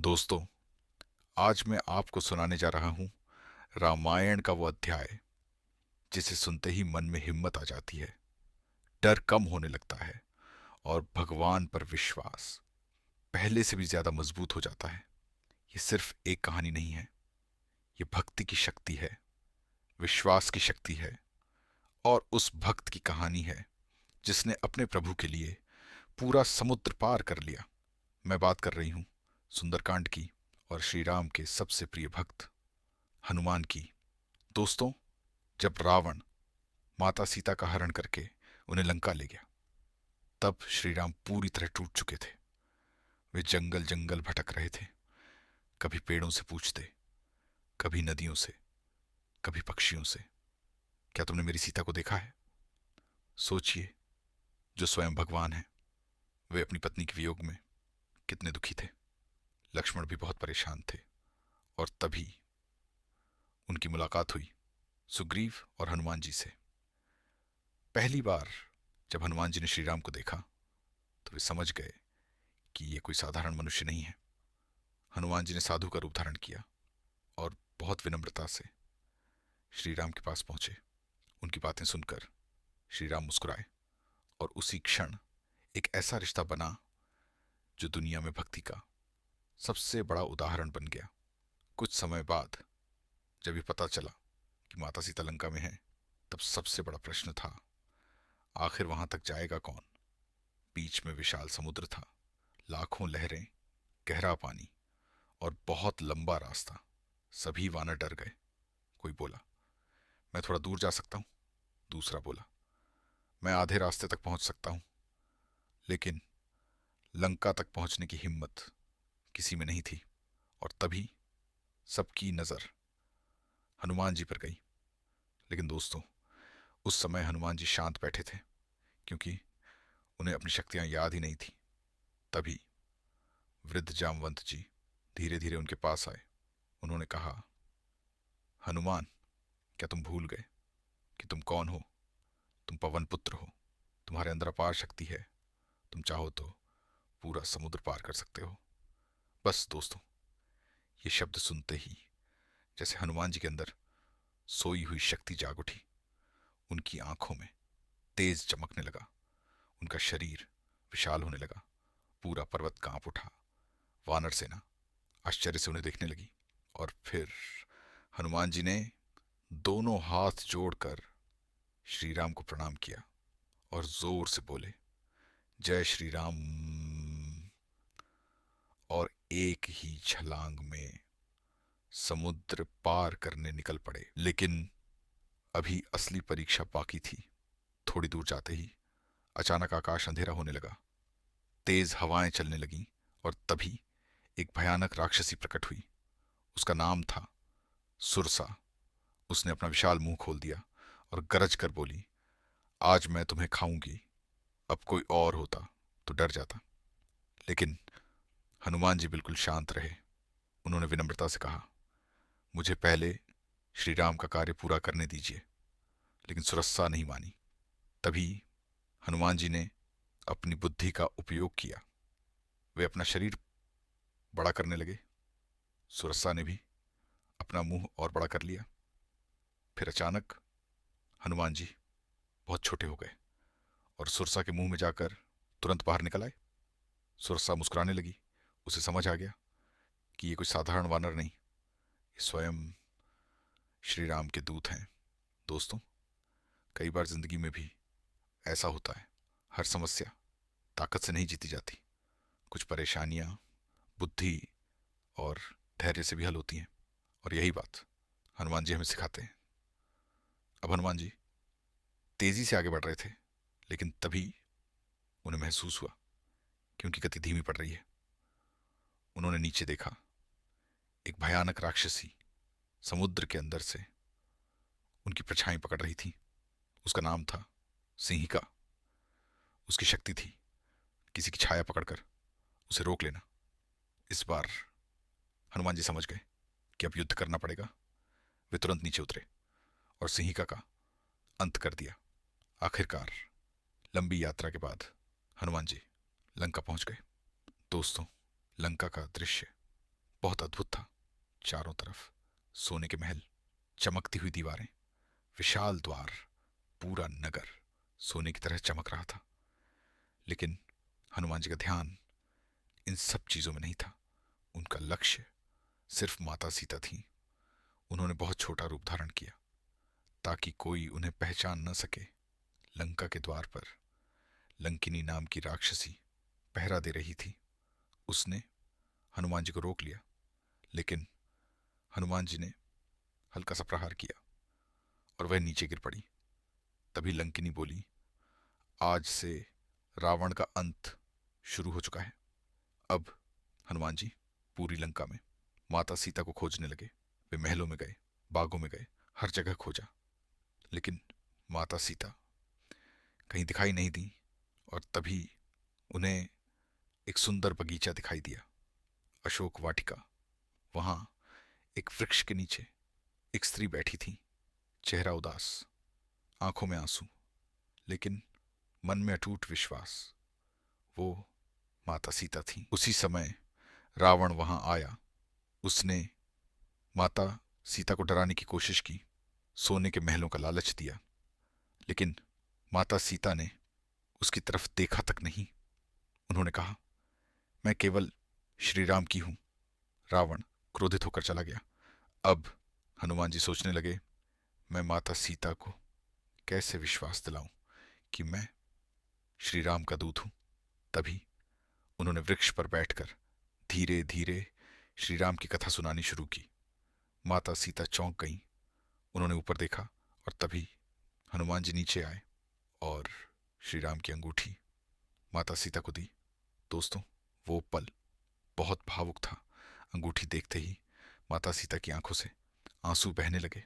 दोस्तों, आज मैं आपको सुनाने जा रहा हूँ रामायण का वो अध्याय जिसे सुनते ही मन में हिम्मत आ जाती है, डर कम होने लगता है और भगवान पर विश्वास पहले से भी ज्यादा मजबूत हो जाता है। ये सिर्फ एक कहानी नहीं है, ये भक्ति की शक्ति है, विश्वास की शक्ति है और उस भक्त की कहानी है जिसने अपने प्रभु के लिए पूरा समुद्र पार कर लिया। मैं बात कर रही हूँ सुंदरकांड की और श्री राम के सबसे प्रिय भक्त हनुमान की। दोस्तों, जब रावण माता सीता का हरण करके उन्हें लंका ले गया, तब श्री राम पूरी तरह टूट चुके थे। वे जंगल जंगल भटक रहे थे, कभी पेड़ों से पूछते, कभी नदियों से, कभी पक्षियों से, क्या तुमने मेरी सीता को देखा है? सोचिए, जो स्वयं भगवान है, वे अपनी पत्नी के वियोग में कितने दुखी थे। लक्ष्मण भी बहुत परेशान थे और तभी उनकी मुलाकात हुई सुग्रीव और हनुमान जी से। पहली बार जब हनुमान जी ने श्री राम को देखा तो वे समझ गए कि ये कोई साधारण मनुष्य नहीं है। हनुमान जी ने साधु का रूप धारण किया और बहुत विनम्रता से श्री राम के पास पहुंचे। उनकी बातें सुनकर श्री राम मुस्कुराए और उसी क्षण एक ऐसा रिश्ता बना जो दुनिया में भक्ति का सबसे बड़ा उदाहरण बन गया। कुछ समय बाद जब ये पता चला कि माता सीता लंका में है, तब सबसे बड़ा प्रश्न था, आखिर वहां तक जाएगा कौन? बीच में विशाल समुद्र था, लाखों लहरें, गहरा पानी और बहुत लंबा रास्ता। सभी वानर डर गए। कोई बोला, मैं थोड़ा दूर जा सकता हूं। दूसरा बोला, मैं आधे रास्ते तक पहुंच सकता हूं। लेकिन लंका तक पहुंचने की हिम्मत किसी में नहीं थी। और तभी सबकी नजर हनुमान जी पर गई। लेकिन दोस्तों, उस समय हनुमान जी शांत बैठे थे, क्योंकि उन्हें अपनी शक्तियां याद ही नहीं थी। तभी वृद्ध जामवंत जी धीरे धीरे उनके पास आए। उन्होंने कहा, हनुमान, क्या तुम भूल गए कि तुम कौन हो? तुम पवन पुत्र हो, तुम्हारे अंदर अपार शक्ति है। तुम चाहो तो पूरा समुद्र पार कर सकते हो। बस दोस्तों, ये शब्द सुनते ही जैसे हनुमान जी के अंदर सोई हुई शक्ति जाग उठी। उनकी आंखों में तेज चमकने लगा, उनका शरीर विशाल होने लगा, पूरा पर्वत कांप उठा। वानर सेना आश्चर्य से उन्हें देखने लगी और फिर हनुमान जी ने दोनों हाथ जोड़कर श्री राम को प्रणाम किया और जोर से बोले, जय श्री राम। और एक ही छलांग में समुद्र पार करने निकल पड़े। लेकिन अभी असली परीक्षा बाकी थी। थोड़ी दूर जाते ही अचानक आकाश अंधेरा होने लगा, तेज हवाएं चलने लगीं और तभी एक भयानक राक्षसी प्रकट हुई। उसका नाम था सुरसा। उसने अपना विशाल मुंह खोल दिया और गरज कर बोली, आज मैं तुम्हें खाऊंगी। अब कोई और होता तो डर जाता। लेकिन हनुमान जी बिल्कुल शांत रहे। उन्होंने विनम्रता से कहा, मुझे पहले श्री राम का कार्य पूरा करने दीजिए। लेकिन सुरसा नहीं मानी। तभी हनुमान जी ने अपनी बुद्धि का उपयोग किया। वे अपना शरीर बड़ा करने लगे। सुरसा ने भी अपना मुंह और बड़ा कर लिया। फिर अचानक हनुमान जी बहुत छोटे हो गए और सुरसा के मुंह में जाकर तुरंत बाहर निकल आए। सुरसा मुस्कुराने लगी। उसे समझ आ गया कि ये कोई साधारण वानर नहीं, ये स्वयं श्री राम के दूत हैं। दोस्तों, कई बार जिंदगी में भी ऐसा होता है। हर समस्या ताकत से नहीं जीती जाती। कुछ परेशानियां बुद्धि और धैर्य से भी हल होती हैं। और यही बात हनुमान जी हमें सिखाते हैं। अब हनुमान जी तेजी से आगे बढ़ रहे थे, लेकिन तभी उन्हें महसूस हुआ कि उनकी गति धीमी पड़ रही है। उन्होंने नीचे देखा। एक भयानक राक्षसी समुद्र के अंदर से उनकी परछाई पकड़ रही थी। उसका नाम था सिंहिका। उसकी शक्ति थी किसी की छाया पकड़कर उसे रोक लेना। इस बार हनुमान जी समझ गए कि अब युद्ध करना पड़ेगा। वे तुरंत नीचे उतरे और सिंहिका का अंत कर दिया। आखिरकार लंबी यात्रा के बाद हनुमान जी लंका पहुंच गए। दोस्तों, लंका का दृश्य बहुत अद्भुत था। चारों तरफ सोने के महल, चमकती हुई दीवारें, विशाल द्वार, पूरा नगर सोने की तरह चमक रहा था। लेकिन हनुमान जी का ध्यान इन सब चीजों में नहीं था। उनका लक्ष्य सिर्फ माता सीता थी। उन्होंने बहुत छोटा रूप धारण किया ताकि कोई उन्हें पहचान न सके। लंका के द्वार पर लंकिनी नाम की राक्षसी पहरा दे रही थी। उसने हनुमान जी को रोक लिया, लेकिन हनुमान जी ने हल्का सा प्रहार किया और वह नीचे गिर पड़ी। तभी लंकिनी बोली, आज से रावण का अंत शुरू हो चुका है। अब हनुमान जी पूरी लंका में माता सीता को खोजने लगे। वे महलों में गए, बागों में गए, हर जगह खोजा, लेकिन माता सीता कहीं दिखाई नहीं दी। और तभी उन्हें एक सुंदर बगीचा दिखाई दिया, अशोक वाटिका। वहां एक वृक्ष के नीचे एक स्त्री बैठी थी, चेहरा उदास, आंखों में आंसू, लेकिन मन में अटूट विश्वास। वो माता सीता थी। उसी समय रावण वहां आया। उसने माता सीता को डराने की कोशिश की, सोने के महलों का लालच दिया, लेकिन माता सीता ने उसकी तरफ देखा तक नहीं। उन्होंने कहा, मैं केवल श्री राम की हूं। रावण क्रोधित होकर चला गया। अब हनुमान जी सोचने लगे, मैं माता सीता को कैसे विश्वास दिलाऊं कि मैं श्री राम का दूत हूं। तभी उन्होंने वृक्ष पर बैठकर धीरे धीरे श्री राम की कथा सुनानी शुरू की। माता सीता चौंक गईं। उन्होंने ऊपर देखा और तभी हनुमान जी नीचे आए और श्री राम की अंगूठी माता सीता को दी। दोस्तों, वो पल बहुत भावुक था। अंगूठी देखते ही माता सीता की आंखों से आंसू बहने लगे।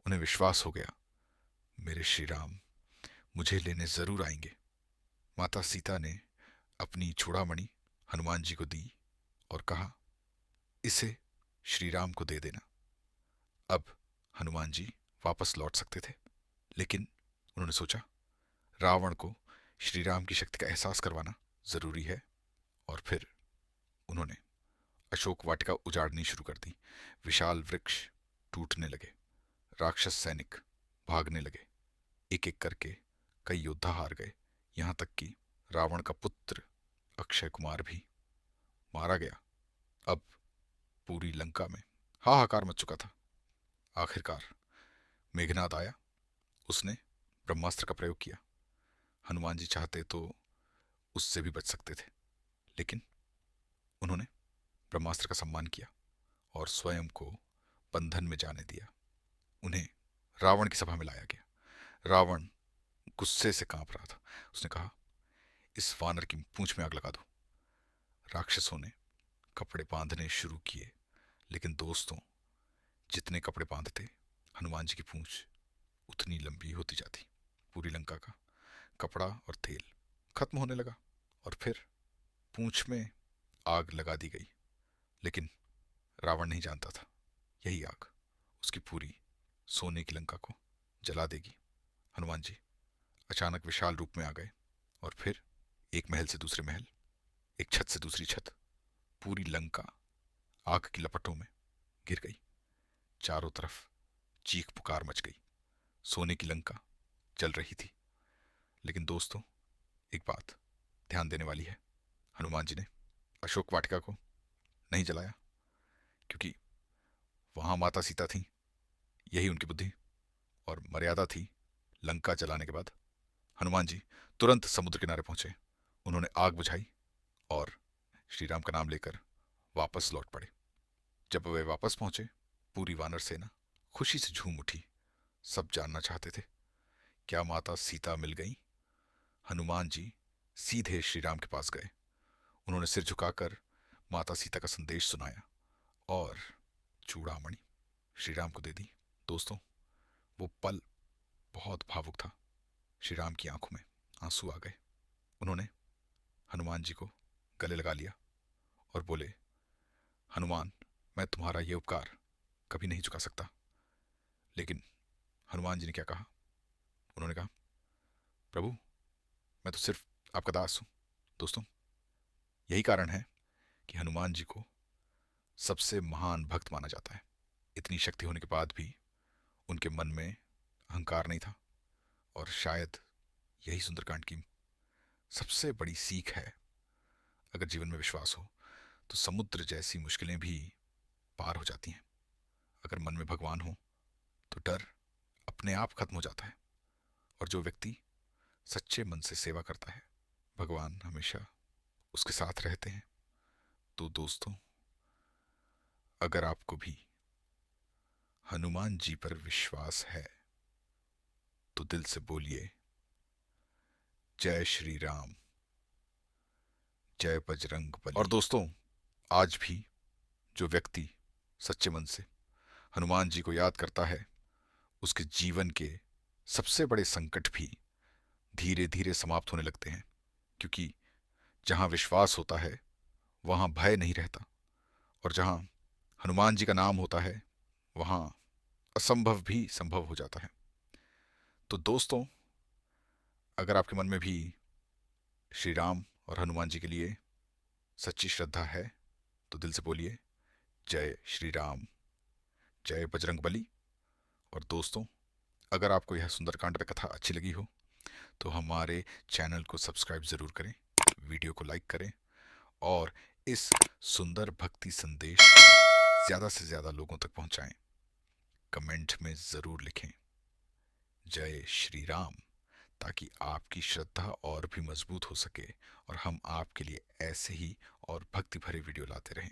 उन्हें विश्वास हो गया, मेरे श्री राम मुझे लेने जरूर आएंगे। माता सीता ने अपनी चूड़ामणि हनुमान जी को दी और कहा, इसे श्री राम को दे देना। अब हनुमान जी वापस लौट सकते थे, लेकिन उन्होंने सोचा, रावण को श्री राम की शक्ति का एहसास करवाना जरूरी है। और फिर उन्होंने अशोक वाटिका उजाड़नी शुरू कर दी। विशाल वृक्ष टूटने लगे, राक्षस सैनिक भागने लगे। एक एक करके कई योद्धा हार गए, यहां तक कि रावण का पुत्र अक्षय कुमार भी मारा गया। अब पूरी लंका में हाहाकार मच चुका था। आखिरकार मेघनाद आया। उसने ब्रह्मास्त्र का प्रयोग किया। हनुमान जी चाहते तो उससे भी बच सकते थे, लेकिन उन्होंने ब्रह्मास्त्र का सम्मान किया और स्वयं को बंधन में जाने दिया। उन्हें रावण की सभा में लाया गया। रावण गुस्से से कांप रहा था। उसने कहा, इस वानर की पूंछ में आग लगा दो। राक्षसों ने कपड़े बांधने शुरू किए, लेकिन दोस्तों, जितने कपड़े बांधते हनुमान जी की पूंछ उतनी लंबी होती जाती। पूरी लंका का कपड़ा और तेल खत्म होने लगा और फिर पूंछ में आग लगा दी गई। लेकिन रावण नहीं जानता था, यही आग उसकी पूरी सोने की लंका को जला देगी। हनुमान जी अचानक विशाल रूप में आ गए और फिर एक महल से दूसरे महल, एक छत से दूसरी छत, पूरी लंका आग की लपटों में गिर गई। चारों तरफ चीख पुकार मच गई। सोने की लंका जल रही थी। लेकिन दोस्तों, एक बात ध्यान देने वाली है। हनुमान जी ने अशोक वाटिका को नहीं जलाया, क्योंकि वहां माता सीता थी। यही उनकी बुद्धि और मर्यादा थी। लंका जलाने के बाद हनुमान जी तुरंत समुद्र किनारे पहुंचे। उन्होंने आग बुझाई और श्री राम का नाम लेकर वापस लौट पड़े। जब वे वापस पहुंचे, पूरी वानर सेना खुशी से झूम उठी। सब जानना चाहते थे, क्या माता सीता मिल गई? हनुमान जी सीधे श्री राम के पास गए। उन्होंने सिर झुकाकर माता सीता का संदेश सुनाया और चूड़ामणि श्री राम को दे दी। दोस्तों, वो पल बहुत भावुक था। श्री राम की आंखों में आंसू आ गए। उन्होंने हनुमान जी को गले लगा लिया और बोले, हनुमान, मैं तुम्हारा ये उपकार कभी नहीं चुका सकता। लेकिन हनुमान जी ने क्या कहा? उन्होंने कहा, प्रभु, मैं तो सिर्फ आपका दास हूं। दोस्तों, यही कारण है कि हनुमान जी को सबसे महान भक्त माना जाता है। इतनी शक्ति होने के बाद भी उनके मन में अहंकार नहीं था, और शायद यही सुंदरकांड की सबसे बड़ी सीख है। अगर जीवन में विश्वास हो तो समुद्र जैसी मुश्किलें भी पार हो जाती हैं। अगर मन में भगवान हो तो डर अपने आप खत्म हो जाता है, और जो व्यक्ति सच्चे मन से सेवा करता है, भगवान हमेशा उसके साथ रहते हैं। तो दोस्तों, अगर आपको भी हनुमान जी पर विश्वास है तो दिल से बोलिए, जय श्री राम, जय बजरंग बली। और दोस्तों, आज भी जो व्यक्ति सच्चे मन से हनुमान जी को याद करता है, उसके जीवन के सबसे बड़े संकट भी धीरे धीरे समाप्त होने लगते हैं। क्योंकि जहां विश्वास होता है वहां भय नहीं रहता, और जहां हनुमान जी का नाम होता है वहां असंभव भी संभव हो जाता है। तो दोस्तों, अगर आपके मन में भी श्री राम और हनुमान जी के लिए सच्ची श्रद्धा है तो दिल से बोलिए, जय श्री राम, जय बजरंग बली। और दोस्तों, अगर आपको यह सुंदरकांड पे कथा अच्छी लगी हो तो हमारे चैनल को सब्सक्राइब ज़रूर करें, वीडियो को लाइक करें, और इस सुंदर भक्ति संदेश को ज़्यादा से ज़्यादा लोगों तक पहुंचाएं। कमेंट में ज़रूर लिखें, जय श्री राम, ताकि आपकी श्रद्धा और भी मजबूत हो सके और हम आपके लिए ऐसे ही और भक्ति भरे वीडियो लाते रहें।